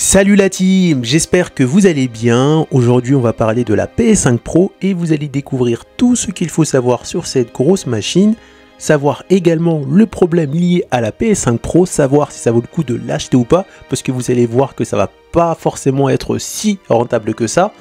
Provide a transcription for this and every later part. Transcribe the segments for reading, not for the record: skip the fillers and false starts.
Salut la team, j'espère que vous allez bien. Aujourd'hui on va parler de la PS5 Pro et vous allez découvrir tout ce qu'il faut savoir sur cette grosse machine, savoir également le problème lié à la PS5 Pro, savoir si ça vaut le coup de l'acheter ou pas, parce que vous allez voir que ça va pas forcément être si rentable que ça.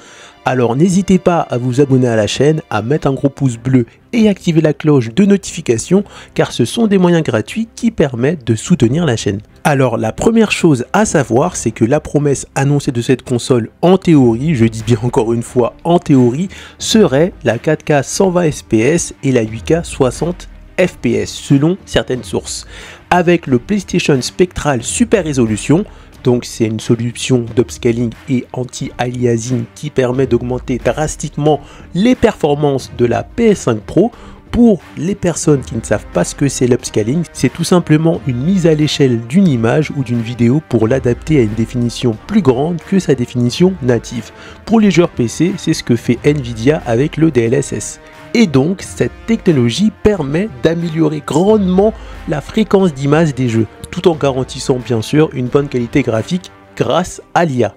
Alors n'hésitez pas à vous abonner à la chaîne, à mettre un gros pouce bleu et activer la cloche de notification car ce sont des moyens gratuits qui permettent de soutenir la chaîne. Alors la première chose à savoir, c'est que la promesse annoncée de cette console en théorie, je dis bien encore une fois en théorie, serait la 4K 120 fps et la 8K 60 fps selon certaines sources. Avec le PlayStation Spectral Super Résolution, donc c'est une solution d'upscaling et anti-aliasing qui permet d'augmenter drastiquement les performances de la PS5 Pro. Pour les personnes qui ne savent pas ce que c'est l'upscaling, c'est tout simplement une mise à l'échelle d'une image ou d'une vidéo pour l'adapter à une définition plus grande que sa définition native. Pour les joueurs PC, c'est ce que fait Nvidia avec le DLSS. Et donc, cette technologie permet d'améliorer grandement la fréquence d'image des jeux, tout en garantissant bien sûr une bonne qualité graphique grâce à l'IA.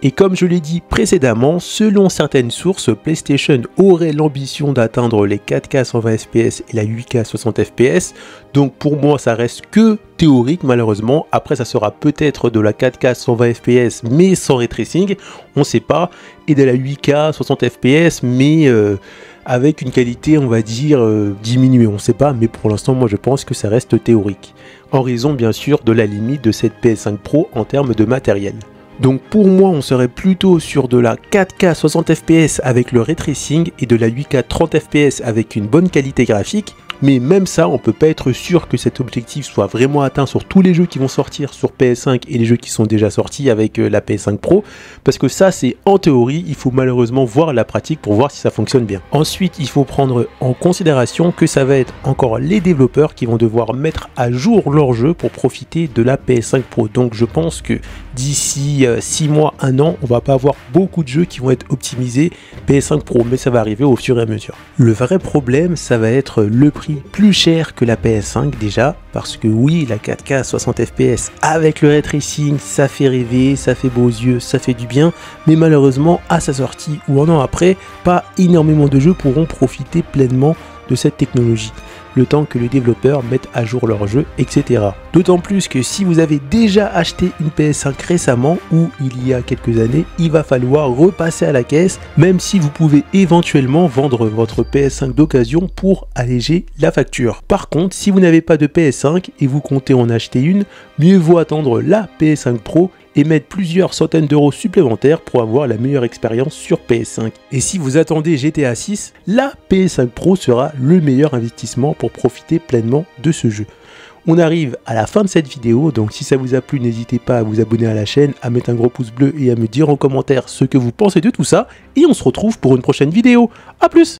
Et comme je l'ai dit précédemment, selon certaines sources, PlayStation aurait l'ambition d'atteindre les 4K 120 fps et la 8K 60 fps. Donc pour moi, ça reste que théorique malheureusement. Après, ça sera peut-être de la 4K 120 fps mais sans ray tracing, on ne sait pas. Et de la 8K 60 fps mais avec une qualité, on va dire, diminuée. On ne sait pas, mais pour l'instant, moi je pense que ça reste théorique. En raison bien sûr de la limite de cette PS5 Pro en termes de matériel. Donc pour moi on serait plutôt sur de la 4K 60 fps avec le ray tracing et de la 8K 30 fps avec une bonne qualité graphique. Mais même ça, on peut pas être sûr que cet objectif soit vraiment atteint sur tous les jeux qui vont sortir sur PS5 et les jeux qui sont déjà sortis avec la PS5 Pro. Parce que ça, c'est en théorie, il faut malheureusement voir la pratique pour voir si ça fonctionne bien. Ensuite, il faut prendre en considération que ça va être encore les développeurs qui vont devoir mettre à jour leur jeu pour profiter de la PS5 Pro. Donc je pense que d'ici 6 mois, 1 an, on va pas avoir beaucoup de jeux qui vont être optimisés PS5 Pro, mais ça va arriver au fur et à mesure. Le vrai problème, ça va être le prix plus cher que la PS5 déjà, parce que oui, la 4K 60 fps avec le ray tracing, ça fait rêver, ça fait beaux yeux, ça fait du bien, mais malheureusement à sa sortie ou un an après, pas énormément de jeux pourront profiter pleinement de cette technologie, le temps que les développeurs mettent à jour leur jeu, etc. D'autant plus que si vous avez déjà acheté une PS5 récemment ou il y a quelques années, il va falloir repasser à la caisse, même si vous pouvez éventuellement vendre votre PS5 d'occasion pour alléger la facture. Par contre, si vous n'avez pas de PS5 et vous comptez en acheter une, mieux vaut attendre la PS5 Pro et mettre plusieurs centaines d'euros supplémentaires pour avoir la meilleure expérience sur PS5. Et si vous attendez GTA 6, la PS5 Pro sera le meilleur investissement pour profiter pleinement de ce jeu. On arrive à la fin de cette vidéo, donc si ça vous a plu, n'hésitez pas à vous abonner à la chaîne, à mettre un gros pouce bleu et à me dire en commentaire ce que vous pensez de tout ça. Et on se retrouve pour une prochaine vidéo. A plus!